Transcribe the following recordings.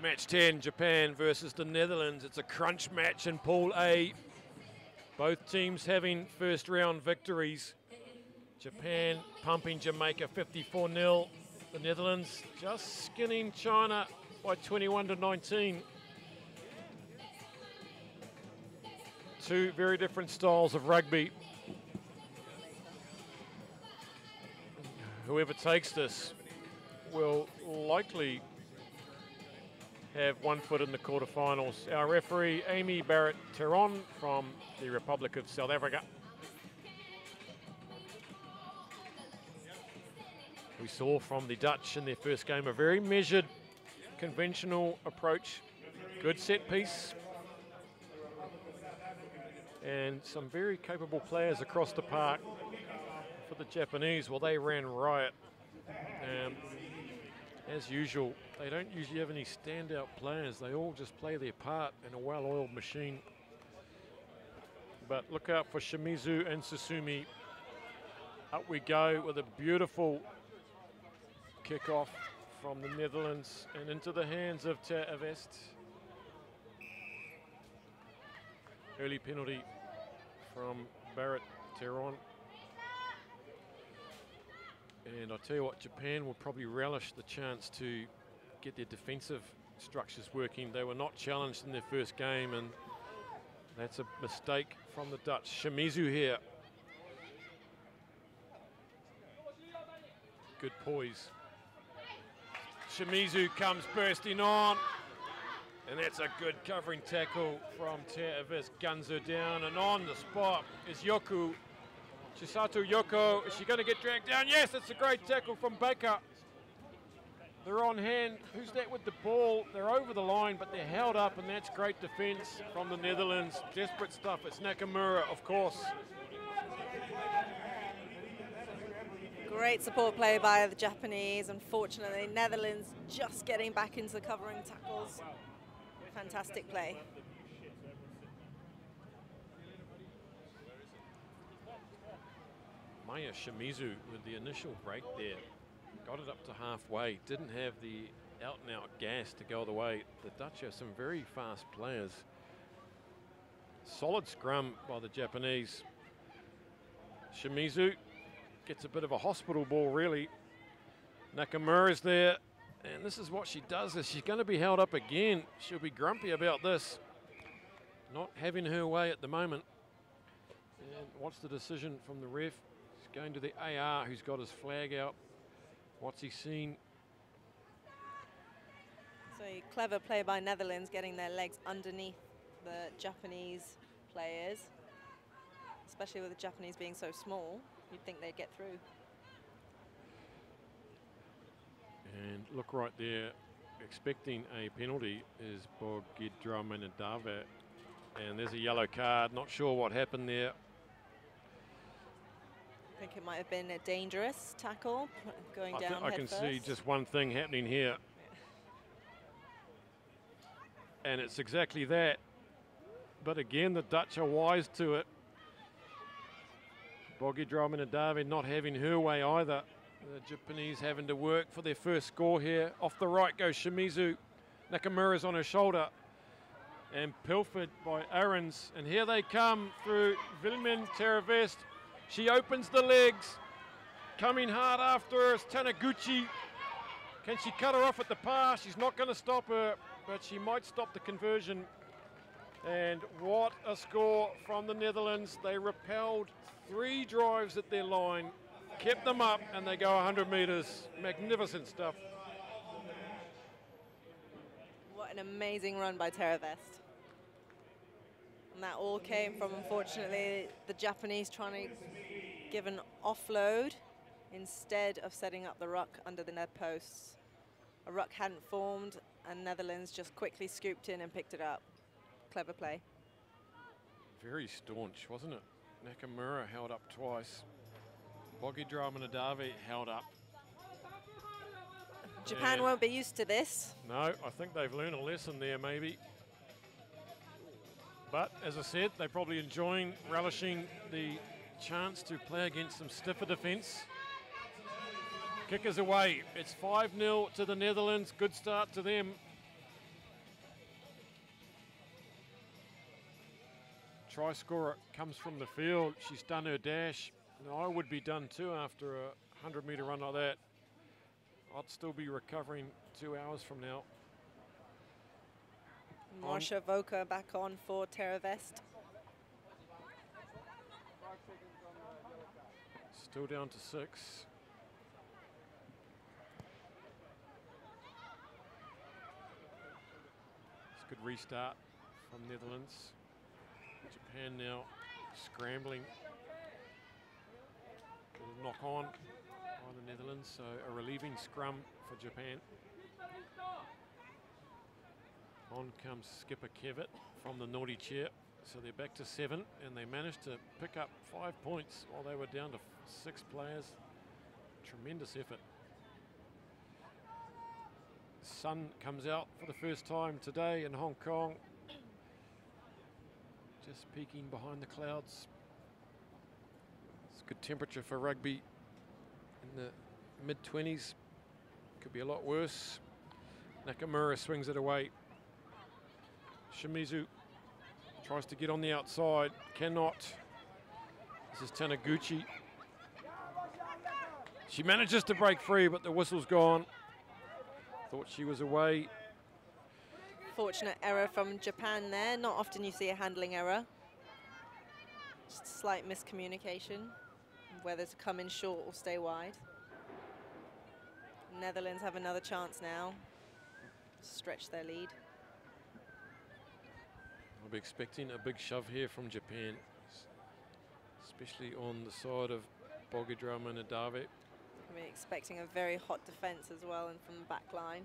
match 10, Japan versus the Netherlands. It's a crunch match in Pool A. Both teams having first round victories. Japan pumping Jamaica 54-0. The Netherlands just skinning China by 21-19. Two very different styles of rugby. Whoever takes this will likely have one foot in the quarterfinals. Our referee, Amy Barrett-Teron from the Republic of South Africa. We saw from the Dutch in their first game a very measured, conventional approach. Good set piece. And some very capable players across the park. For the Japanese, well, they ran riot. As usual, they don't usually have any standout players. They all just play their part in a well-oiled machine. But look out for Shimizu and Susumi. Up we go with a beautiful kickoff from the Netherlands and into the hands of Ter Avest. Early penalty from Barrett-Teron. And I'll tell you what, Japan will probably relish the chance to get their defensive structures working. They were not challenged in their first game, and that's a mistake from the Dutch. Shimizu here. Good poise. Shimizu comes bursting on, and that's a good covering tackle from Ter Avest. Guns her down, and on the spot is Yoku. Chisato Yoko, is she going to get dragged down? Yes, it's a great tackle from Baker. They're on hand. Who's that with the ball? They're over the line, but they're held up, and that's great defense from the Netherlands. Desperate stuff. It's Nakamura, of course. Great support play by the Japanese. Unfortunately, Netherlands just getting back into the covering tackles. Fantastic play. Maya Shimizu with the initial break there. Got it up to halfway. Didn't have the out-and-out gas to go the way. The Dutch have some very fast players. Solid scrum by the Japanese. Shimizu gets a bit of a hospital ball, really. Nakamura's there, and this is what she does. Is she's going to be held up again. She'll be grumpy about this. Not having her way at the moment. And what's the decision from the ref? He's going to the AR, who's got his flag out. What's he seen? So clever play by Netherlands, getting their legs underneath the Japanese players, especially with the Japanese being so small. You'd think they'd get through. And look right there, expecting a penalty is Bogidramanadave. And there's a yellow card. Not sure what happened there. I think it might have been a dangerous tackle going down. I can see just one thing happening here. And it's exactly that. But again, the Dutch are wise to it. Bogidramanadave not having her way either. The Japanese having to work for their first score here. Off the right goes Shimizu. Nakamura's on her shoulder. And pilfered by Ahrens. And here they come through Vilmen Ter Avest. She opens the legs. Coming hard after her is Taniguchi. Can she cut her off at the pass? She's not going to stop her, but she might stop the conversion. And what a score from the Netherlands. They repelled 3 drives at their line, kept them up, and they go 100 meters. Magnificent stuff. What an amazing run by Ter Avest. And that all came from, unfortunately, the Japanese trying to give an offload instead of setting up the ruck under the net posts. A ruck hadn't formed, and Netherlands just quickly scooped in and picked it up. Clever play. Very staunch, wasn't it? Nakamura held up twice. Bogidramanadave held up. Japan won't be used to this. No, I think they've learned a lesson there maybe. But as I said, they're probably enjoying, relishing the chance to play against some stiffer defence. Kickers away. It's 5-0 to the Netherlands. Good start to them. try scorer comes from the field. She's done her dash. And I would be done too after a 100-meter run like that. I'd still be recovering 2 hours from now. Marsha Voka back on for Terravest. Still down to 6. It's a good restart from Netherlands. Japan now scrambling. A knock on by the Netherlands, so a relieving scrum for Japan. On comes skipper Kevitt from the naughty chair. So they're back to 7, and they managed to pick up 5 points while they were down to 6 players. Tremendous effort. Sun comes out for the first time today in Hong Kong. Just peeking behind the clouds. It's good temperature for rugby in the mid-20s. Could be a lot worse. Nakamura swings it away. Shimizu tries to get on the outside, cannot. This is Taniguchi. She manages to break free, but the whistle's gone. Thought she was away. Fortunate error from Japan there. Not often you see a handling error. Just a slight miscommunication, whether to come in short or stay wide. Netherlands have another chance now to stretch their lead. I'll be expecting a big shove here from Japan, especially on the side of Bogidrama and Adave. I'll be expecting a very hot defence as well, and from the back line.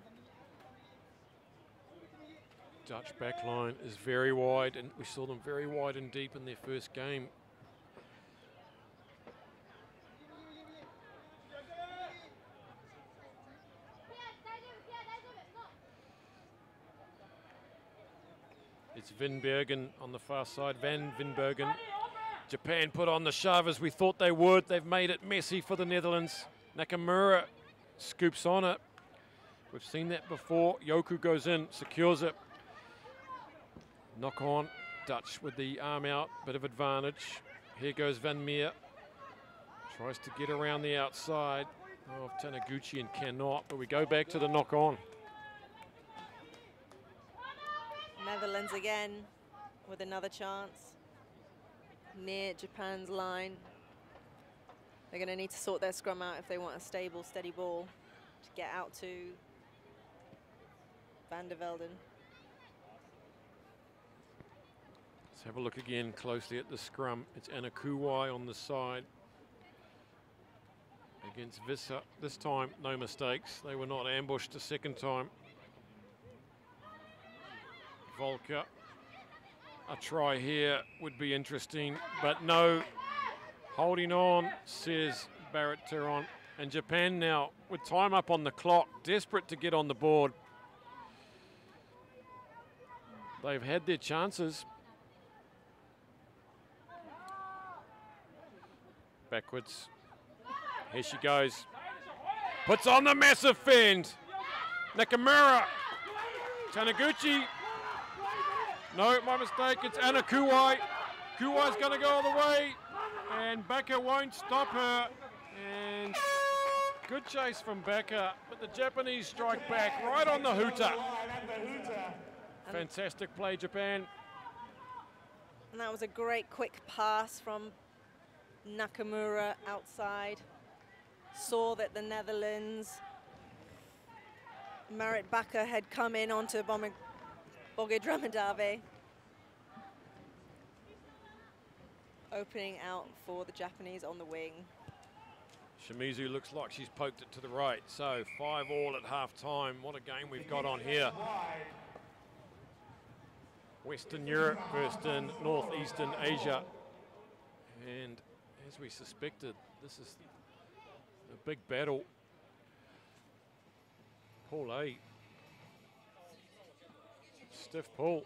Dutch back line is very wide, and we saw them very wide and deep in their first game. It's Vinbergen on the far side, Van Vinbergen. Japan put on the shove as we thought they would. They've made it messy for the Netherlands. Nakamura scoops on it. We've seen that before. Yoku goes in, secures it. Knock on, Dutch with the arm out, bit of advantage. Here goes Van Meer. Tries to get around the outside of Taniguchi and cannot, but we go back to the knock on. Netherlands again with another chance near Japan's line. They're going to need to sort their scrum out if they want a stable, steady ball to get out to Van der Velden. Let's have a look again closely at the scrum. It's Anakuwai on the side against Visser. This time, no mistakes. They were not ambushed a second time. Volker, a try here would be interesting, but no. Holding on, says Barrett Teron. And Japan now, with time up on the clock, desperate to get on the board. They've had their chances. Backwards. Here she goes. Puts on the massive fend. Nakamura. Taniguchi. No, my mistake. It's Anna Kuwai. Kuwai's going to go all the way. And Becker won't stop her. And good chase from Becker. But the Japanese strike back right on the hooter. Fantastic play, Japan. And that was a great quick pass from Nakamura outside. Saw that the Netherlands, Marit Bakker had come in onto Bogidramadave. Opening out for the Japanese on the wing. Shimizu looks like she's poked it to the right. So 5-all at half-time. What a game we've got on here. Western Europe versus in Northeastern Asia. And as we suspected, this is a big battle. Pool A. Stiff pool.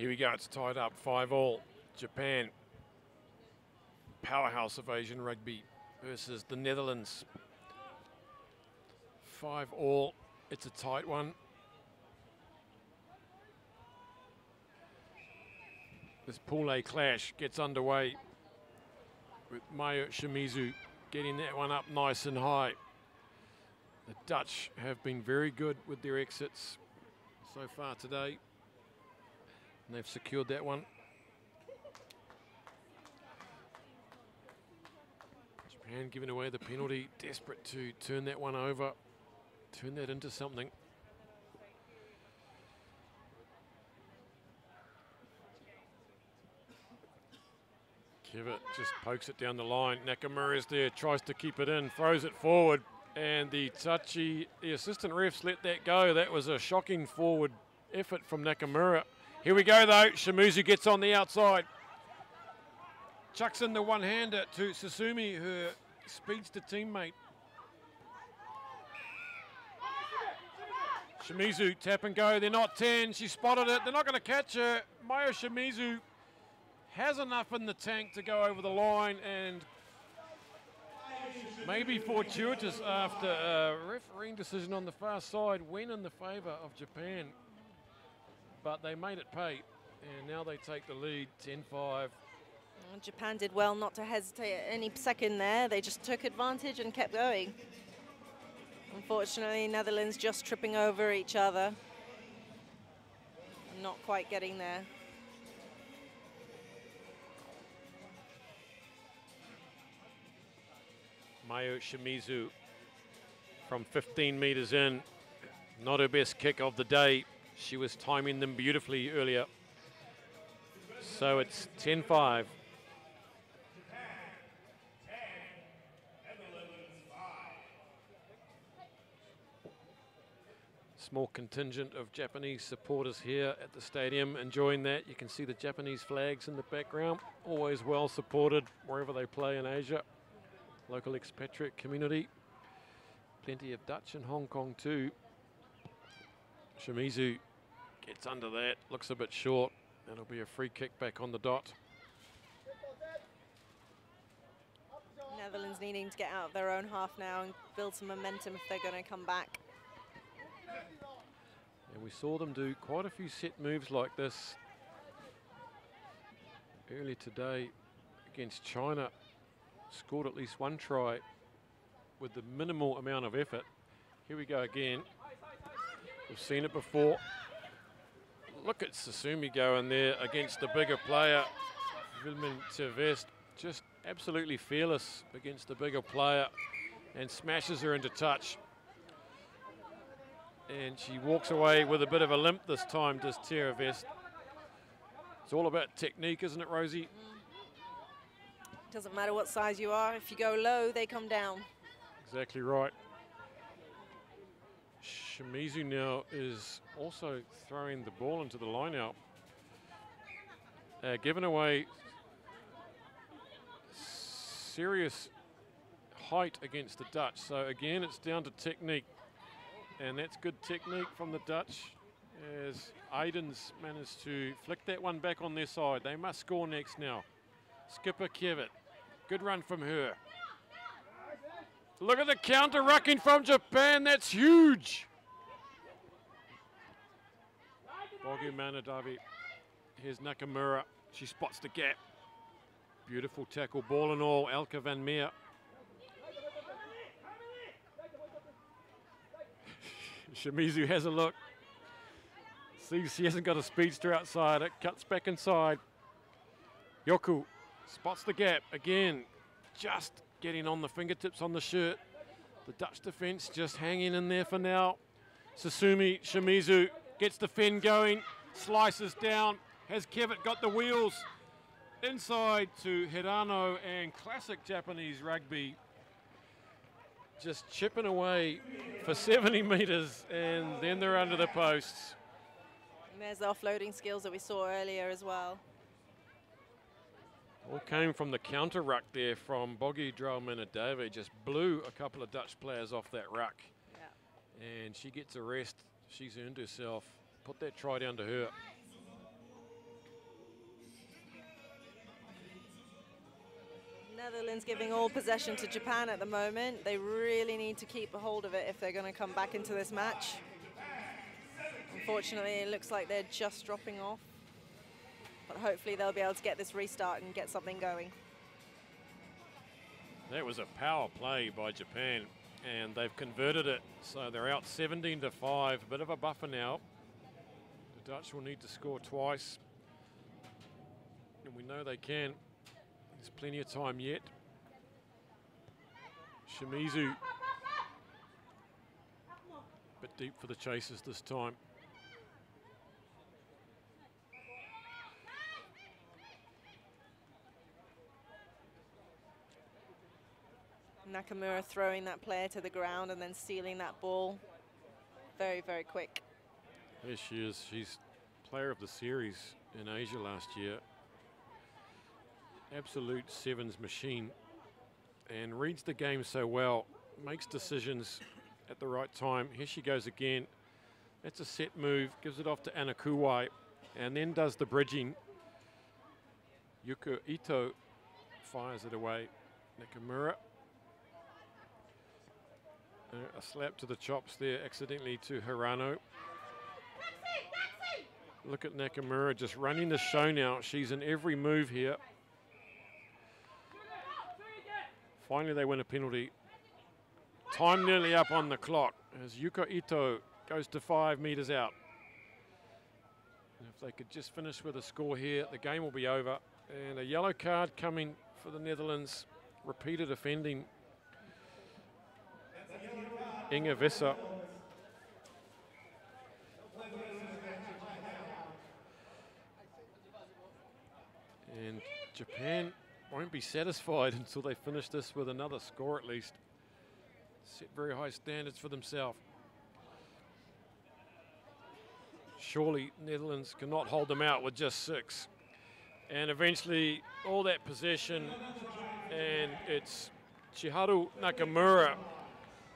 Here we go, it's tied up 5-all. Japan, powerhouse of Asian rugby, versus the Netherlands. 5-all, it's a tight one. This Pool A clash gets underway with Mayo Shimizu getting that one up nice and high. The Dutch have been very good with their exits so far today, and they've secured that one. Japan giving away the penalty, desperate to turn that one over, turn that into something. Kivett just pokes it down the line. Nakamura's there, tries to keep it in, throws it forward, and the assistant refs let that go. That was a shocking forward effort from Nakamura. Here we go though, Shimizu gets on the outside. Chucks in the one-hander to Susumi, her speedster teammate. Shimizu, tap and go, they're not 10, she spotted it, they're not going to catch her. Mayo Shimizu has enough in the tank to go over the line, and maybe fortuitous after a refereeing decision on the far side went in the favour of Japan. But they made it pay, and now they take the lead, 10-5. Japan did well not to hesitate at any second there. They just took advantage and kept going. Unfortunately, Netherlands just tripping over each other. Not quite getting there. Mayo Shimizu from 15 metres in. Not her best kick of the day. She was timing them beautifully earlier. So it's 10-5. Small contingent of Japanese supporters here at the stadium enjoying that. You can see the Japanese flags in the background. Always well supported wherever they play in Asia. Local expatriate community. Plenty of Dutch in Hong Kong too. Shimizu gets under that, looks a bit short. That'll be a free kick back on the dot. Netherlands needing to get out of their own half now and build some momentum if they're going to come back. And we saw them do quite a few set moves like this earlier today against China. Scored at least one try with the minimal amount of effort. Here we go again. We've seen it before. Look at Susumi going there against the bigger player. Vilman Tervest just absolutely fearless against the bigger player and smashes her into touch. And she walks away with a bit of a limp this time, does Tervest. It's all about technique, isn't it, Rosie? Doesn't matter what size you are. If you go low, they come down. Exactly right. Shimizu now is also throwing the ball into the line out. Giving away serious height against the Dutch. So again, it's down to technique. And that's good technique from the Dutch as Aiden's managed to flick that one back on their side. They must score next now. Skipper Kivett. Good run from her. Look at the counter rucking from Japan. That's huge. Bogu Manadavi. Here's Nakamura. She spots the gap. Beautiful tackle, ball and all. Elke van Meer. Shimizu has a look. Sees she hasn't got a speedster outside. It cuts back inside. Yoku spots the gap again. Just getting on the fingertips on the shirt. The Dutch defence just hanging in there for now. Susumi Shimizu gets the fin going. Slices down. Has Kivett got the wheels? Inside to Hirano, and classic Japanese rugby. Just chipping away for 70 metres, and then they're under the posts. And there's the offloading skills that we saw earlier as well. All came from the counter ruck there from Bogi Manadavi. Just blew a couple of Dutch players off that ruck. Yeah. And she gets a rest. She's earned herself. Put that try down to her. Netherlands giving all possession to Japan at the moment. They really need to keep a hold of it if they're going to come back into this match. Unfortunately, it looks like they're just dropping off. But hopefully they'll be able to get this restart and get something going. That was a power play by Japan, and they've converted it. So they're out 17-5, a bit of a buffer now. The Dutch will need to score twice, and we know they can. There's plenty of time yet. Shimizu, bit deep for the chasers this time. Nakamura throwing that player to the ground and then stealing that ball. Very, very quick. There she is. She's player of the series in Asia last year. Absolute sevens machine, and reads the game so well, makes decisions at the right time. Here she goes again. That's a set move, gives it off to Anakuwai, and then does the bridging. Yuko Ito fires it away. Nakamura. A slap to the chops there, accidentally to Hirano. Look at Nakamura just running the show now. She's in every move here. Finally, they win a penalty. Time nearly up on the clock as Yuko Ito goes to 5 meters out. And if they could just finish with a score here, the game will be over. And a yellow card coming for the Netherlands. Repeated offending. Inge Visser. And Japan won't be satisfied until they finish this with another score at least. Set very high standards for themselves. Surely Netherlands cannot hold them out with just 6. And eventually all that possession, and it's Chiharu Nakamura.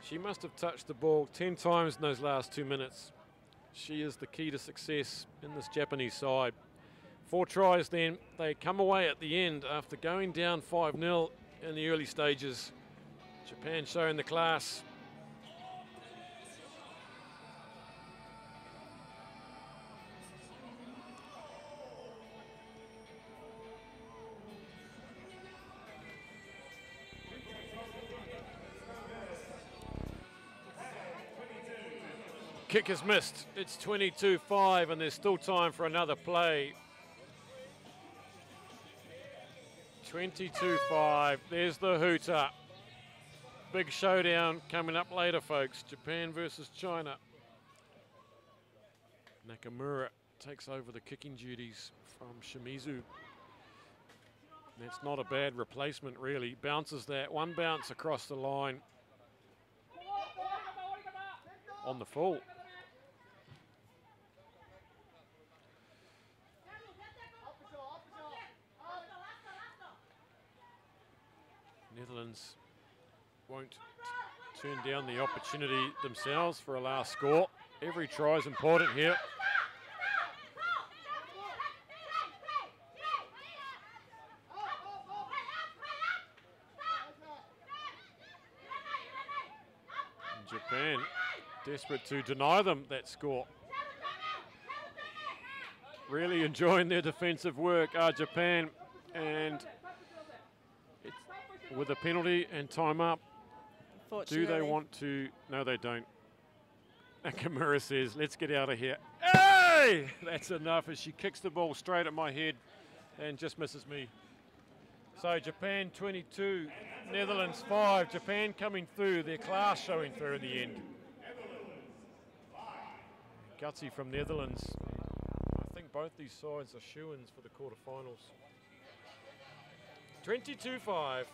She must have touched the ball 10 times in those last 2 minutes. She is the key to success in this Japanese side. 4 tries then, they come away at the end after going down 5-0 in the early stages. Japan showing the class. Kick is missed. It's 22-5 and there's still time for another play. 22-5, there's the hooter. Big showdown coming up later, folks. Japan versus China. Nakamura takes over the kicking duties from Shimizu. That's not a bad replacement, really. Bounces that, one bounce across the line. On the full. Netherlands won't turn down the opportunity themselves for a last score. Every try is important here. And Japan desperate to deny them that score. Really enjoying their defensive work are Japan, and with a penalty and time up, do they want to? No, they don't. Nakamura says, let's get out of here. Hey! That's enough as she kicks the ball straight at my head and just misses me. So Japan 22, Netherlands 5. Japan coming through, their class showing through in the end. Gutsy from Netherlands. I think both these sides are shoo-ins for the quarterfinals. 22-5.